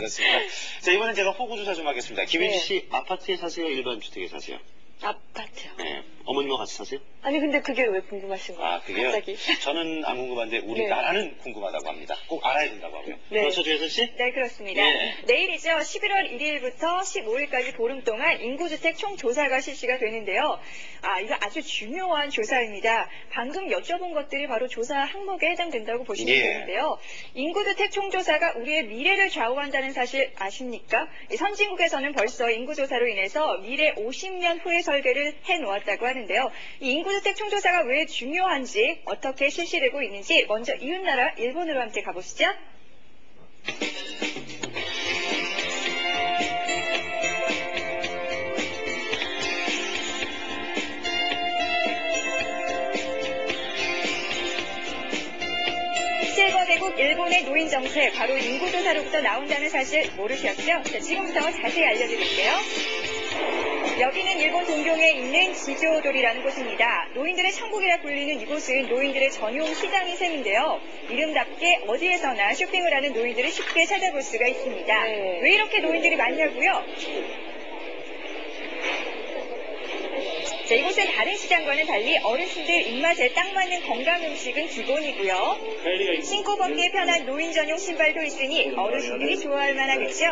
그렇습니다. 자, 이번엔 제가 호구 조사 좀 하겠습니다. 김윤지 씨, 아파트에 사세요? 일반 주택에 사세요? 아파트요. 네. 어머님과 같이 사세요? 아니 근데 그게 왜 궁금하신 거예요? 아, 그게요? 갑자기. 저는 안 궁금한데 우리 나라는 궁금하다고 합니다. 꼭 알아야 된다고 하고요. 네. 그렇죠, 조혜선 씨? 네, 그렇습니다. 네. 내일이죠. 11월 1일부터 15일까지 보름 동안 인구주택 총조사가 실시가 되는데요. 이거 아주 중요한 조사입니다. 방금 여쭤본 것들이 바로 조사 항목에 해당된다고 보시면 되는데요. 인구주택 총조사가 우리의 미래를 좌우한다는 사실 아십니까? 이 선진국에서는 벌써 인구조사로 인해서 미래 50년 후의 설계를 해놓았다고 하는데요. 이 인구주택 총조사가 왜 중요한지, 어떻게 실시되고 있는지 먼저 이웃나라 일본으로 함께 가보시죠. 실버대국 일본의 노인 정책, 바로 인구조사로부터 나온다는 사실 모르셨죠? 자, 지금부터 자세히 알려드릴게요. 여기는 일본 동경에 있는 지조도리라는 곳입니다. 노인들의 천국이라 불리는 이곳은 노인들의 전용 시장인 셈인데요. 이름답게 어디에서나 쇼핑을 하는 노인들을 쉽게 찾아볼 수가 있습니다. 왜 이렇게 노인들이 많냐고요? 자, 이곳은 다른 시장과는 달리 어르신들 입맛에 딱 맞는 건강 음식은 기본이고요. 신고 벗기에 편한 노인 전용 신발도 있으니 어르신들이 좋아할 만하겠죠.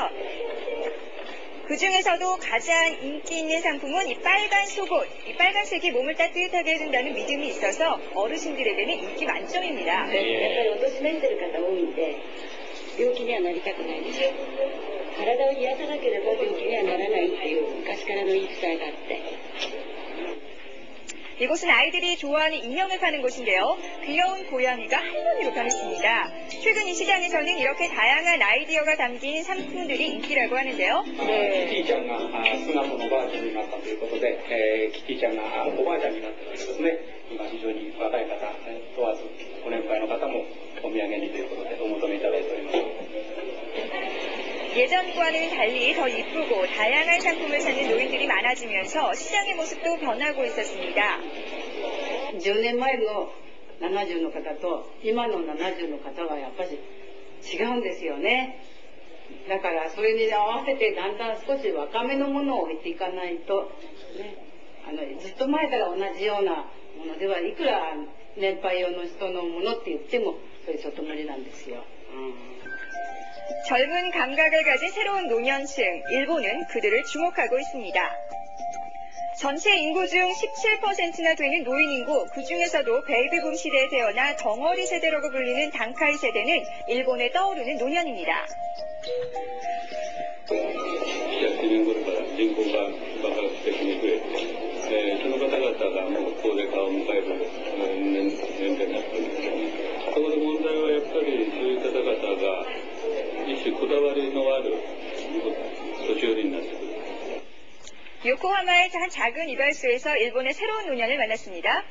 그 중에서도 가장 인기 있는 상품은 이 빨간 속옷. 이 빨간색이 몸을 따뜻하게 해준다는 믿음이 있어서 어르신들에게는 인기 만점입니다. やっぱりお年めってる方多いんで、病気にはなりたくないですよ。体を癒さなければ病気にはならないっていう昔からの言い伝えがあって。 이곳은 아이들이 좋아하는 인형을 파는 곳인데요. 귀여운 고양이가 할머니로 변했습니다. 최근 이 시장에서는 이렇게 다양한 아이디어가 담긴 상품들이 인기라고 하는데요. キティちゃんが素直のおばあちゃんになったということで、キティちゃんがおばあちゃんになったわけですね。今非常に若い方問わずご年配の方もお土産にということでお求めいただいております。 예전과는 달리 더 이쁘고 다양한 상품을 찾는 노인들이 많아지면서 시장의 모습도 변하고 있었습니다. 10年前の70の方と今の70の方はやっぱり違うんですよね。だからそれに合わせてだんだん少し若めのものを置いていかないと、ね、ずっと前から同じようなものではいくら年配用の人のものって言ってもそれちょっと無理なんですよ。 젊은 감각을 가진 새로운 노년층, 일본은 그들을 주목하고 있습니다. 전체 인구 중 17%나 되는 노인 인구, 그 중에서도 베이비붐 시대에 태어나 덩어리 세대라고 불리는 단카이 세대는 일본에 떠오르는 노년입니다. 約2年頃から人口が爆発的に増えて、その方々がもう高齢化を迎える年齢になっているんですよね。そこで問題はやっぱりそういう方々が一種こだわりのある年寄りになってくる。 요코하마의 한 작은 이발소에서 일본의 새로운 노년을 만났습니다.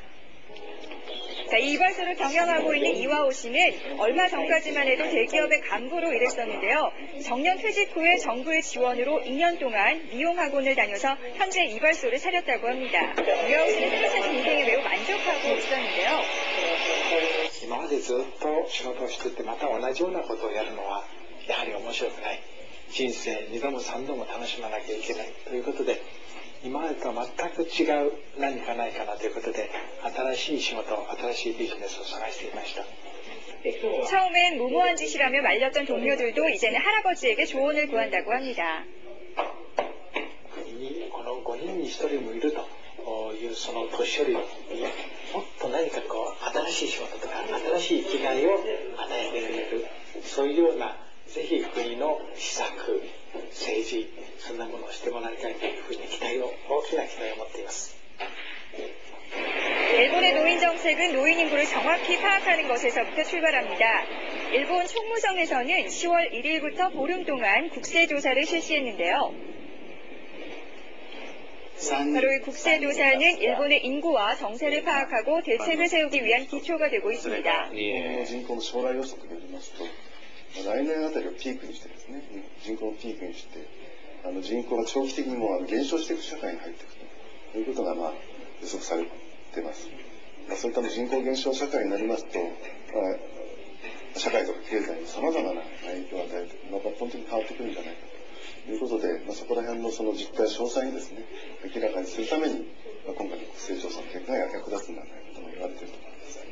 자, 이 이발소를 경영하고 있는 이와오 씨는 얼마 전까지만 해도 대기업의 간부로 일했었는데요. 정년 퇴직 후에 정부의 지원으로 2년 동안 미용학원을 다녀서 현재 이발소를 차렸다고 합니다. 이와오 씨는 새로 찾은 인생에 매우 만족하고 있었는데요. 今までずっと仕事をしててまた同じようなことをやるのはやはり面白くない。人生2度も3度も楽しまなきゃいけないということで、今までとは全く違う何かないかなということで、新しい仕事、新しいビジネスを探していました。 처음엔 무모한 짓이라며 말렸던 동료들도 이제는 할아버지에게 조언을 구한다고 합니다. 国にこの5人に1人もいるというその年寄りにもっと何かこう新しい仕事とか新しい生きがいを与えてくれる、そういうようなぜひ国の施策、政治、そんなものをしてもらいたいというふうに大きな期待を持っています。 일본의 노인 정책은 노인 인구를 정확히 파악하는 것에서부터 출발합니다. 일본 총무성에서는 10월 1일부터 보름 동안 국세조사를 실시했는데요. 바로 이 국세조사는 일본의 인구와 정세를 파악하고 대책을 세우기 위한 기초가 되고 있습니다. 来年あたりをピークにしてですね、人口をピークにして、人口が長期的にも減少していく社会に入っていくということが予測されています。そういった人口減少社会になりますと、社会とか経済に様々な影響を与えて、また本当に変わってくるんじゃないかということで、そこら辺のその実態詳細にですね、明らかにするために、今回の国勢調査の結果が役立つんではないかとも言われていると思います。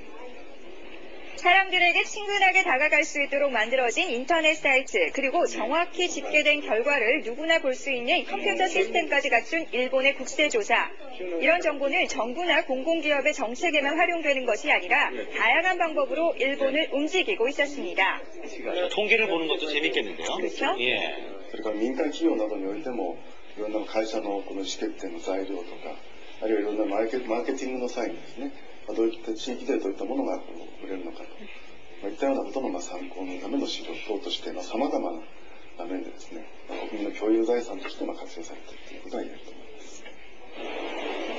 사람들에게 친근하게 다가갈 수 있도록 만들어진 인터넷 사이트, 그리고 정확히 집계된 결과를 누구나 볼 수 있는 컴퓨터 시스템까지 갖춘 일본의 국세조사. 이런 정보는 정부나 공공기업의 정책에만 활용되는 것이 아니라 다양한 방법으로 일본을 움직이고 있었습니다. 통계를 보는 것도 재밌겠는데요. 그렇죠? 예. それから民間企業などにおいても、いろんな会社のこの意思決定の材料とか、あるいはいろんなマーケティングの際にですね、どういった地域でどういったものが売れるのかといったようなことの参考のための資料等として様々な場面でですね、国民の共有財産として活用されているということが言えると思います。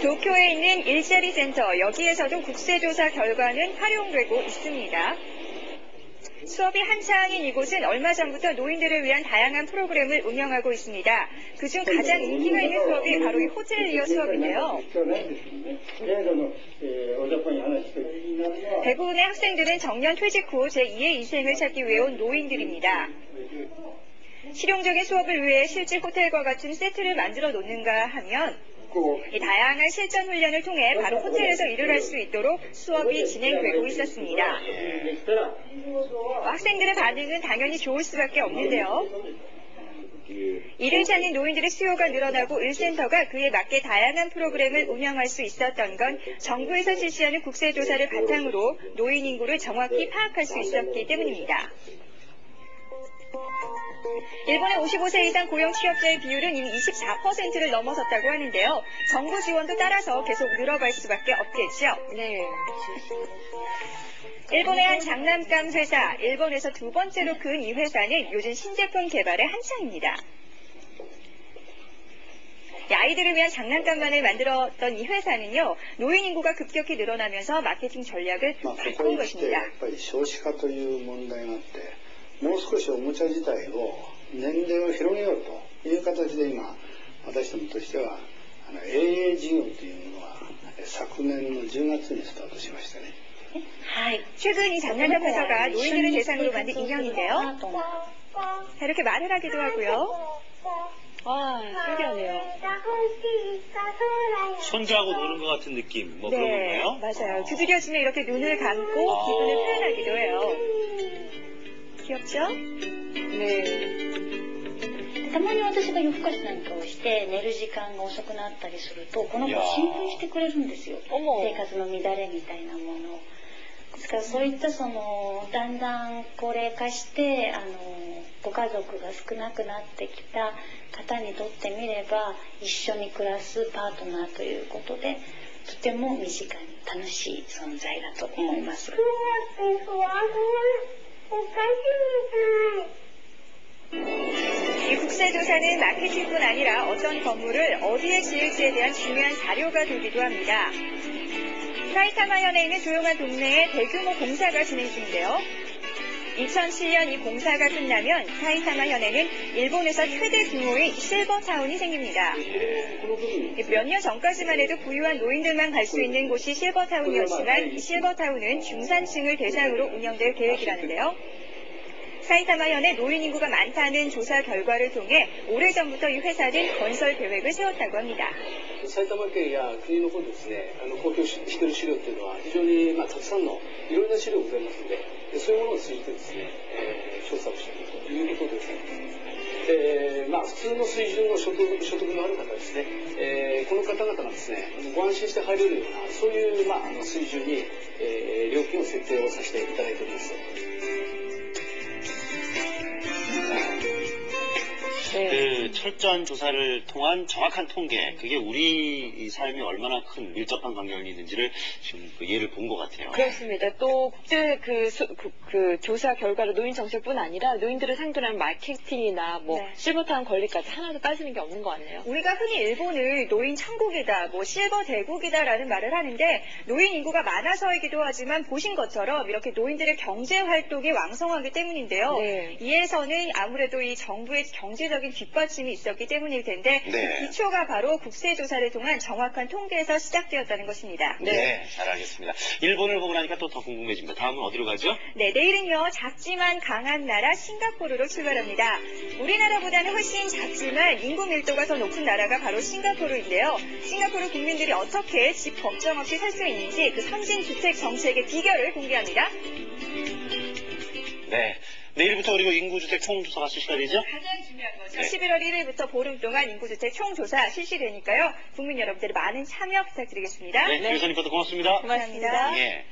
도쿄에 있는 일자리 센터, 여기에서도 국세조사 결과는 활용되고 있습니다. 수업이 한창인 이곳은 얼마 전부터 노인들을 위한 다양한 프로그램을 운영하고 있습니다. 그중 가장 인기가 있는 수업이 바로 이 호텔리어 수업인데요. 대부분의 학생들은 정년 퇴직 후 제2의 인생을 찾기 위해 온 노인들입니다. 실용적인 수업을 위해 실제 호텔과 같은 세트를 만들어 놓는가 하면 이 다양한 실전 훈련을 통해 바로 호텔에서 일을 할 수 있도록 수업이 진행되고 있었습니다. 학생들의 반응은 당연히 좋을 수밖에 없는데요. 일을 찾는 노인들의 수요가 늘어나고 일센터가 그에 맞게 다양한 프로그램을 운영할 수 있었던 건 정부에서 실시하는 국세조사를 바탕으로 노인 인구를 정확히 파악할 수 있었기 때문입니다. 일본의 55세 이상 고령 취업자의 비율은 이미 24%를 넘어섰다고 하는데요. 정부 지원도 따라서 계속 늘어갈 수밖에 없겠죠. 네. 일본의 한 장난감 회사, 일본에서 두 번째로 큰 이 회사는 요즘 신제품 개발에 한창입니다. 아이들을 위한 장난감만을 만들었던 이 회사는요, 노인 인구가 급격히 늘어나면서 마케팅 전략을 바꾼 것입니다. もう少しおもちゃ自体を年齢を広げようという形で今私どもとしてはAA事業というものは昨年の10月にスタートしましたね。 최근 이 장난감 회사가 노인들을 대상으로 만든 인형인데요. 이렇게 말을 하기도 하고요. 와, 신기하네요. 손자하고 노는 것 같은 느낌, 뭐 네, 그런 건가요? 맞아요. 두드려주면 이렇게 눈을 감고 기분을 표현하기도 해요. 귀엽죠? 네. たまに私が夜更かしなんかをして寝る時間が遅くなったりするとこの子心配してくれるんですよ。生活の乱れみたいなものを。ですからそういっただんだん高齢化してご家族が少なくなってきた方にとってみれば一緒に暮らすパートナーということでとても身近に楽しい存在だと思います。 이 국세조사는 마케팅뿐 아니라 어떤 건물을 어디에 지을지에 대한 중요한 자료가 되기도 합니다. 사이타마 현에 있는 조용한 동네에 대규모 공사가 진행 중인데요. 2007년 이 공사가 끝나면 사이타마 현에는 일본에서 최대 규모의 실버타운이 생깁니다. 몇 년 전까지만 해도 부유한 노인들만 갈 수 있는 곳이 실버타운이었지만 이 실버타운은 중산층을 대상으로 운영될 계획이라는데요. 사이타마 현에 노인 인구가 많다는 조사 결과를 통해 오래전부터 이 회사는 건설 계획을 세웠다고 합니다. 埼玉県や国の方でですね、公表している資料というのは非常にたくさんのいろいろな資料がございますので、そういうものを通じてですね、調査をしているということでございます。普通の水準の所得のある方ですね、この方々がですね、ご安心して入れるようなそういう水準に、料金を設定をさせていただいております。 그 철저한 조사를 통한 정확한 통계, 그게 우리 삶이 얼마나 큰 밀접한 관계가 있는지를 지금 그 예를 본 것 같아요. 그렇습니다. 또 국제 그 조사 결과로 노인 정책뿐 아니라 노인들을 상대로 한 마케팅이나 실버타운 권리까지 하나도 빠지는 게 없는 것 같네요. 우리가 흔히 일본을 노인 천국이다, 실버 대국이다라는 말을 하는데 노인 인구가 많아서이기도 하지만 보신 것처럼 이렇게 노인들의 경제 활동이 왕성하기 때문인데요. 네. 이에서는 아무래도 이 정부의 경제적인 뒷받침이 있었기 때문일 텐데 네. 기초가 바로 국세조사를 통한 정확한 통계에서 시작되었다는 것입니다. 네, 잘 알겠습니다. 일본을 보고 나니까 또 더 궁금해집니다. 다음은 어디로 가죠? 네, 내일은요, 작지만 강한 나라 싱가포르로 출발합니다. 우리나라보다는 훨씬 작지만 인구 밀도가 더 높은 나라가 바로 싱가포르인데요. 싱가포르 국민들이 어떻게 집 걱정 없이 살 수 있는지 그 선진주택 정책의 비결을 공개합니다. 네. 내일부터 그리고 인구주택 총조사가 실시가 되죠? 가장 중요한 거죠. 네. 11월 1일부터 보름 동안 인구주택 총조사 실시되니까요. 국민 여러분들의 많은 참여 부탁드리겠습니다. 네, 교수님 것도 고맙습니다. 고맙습니다. 예.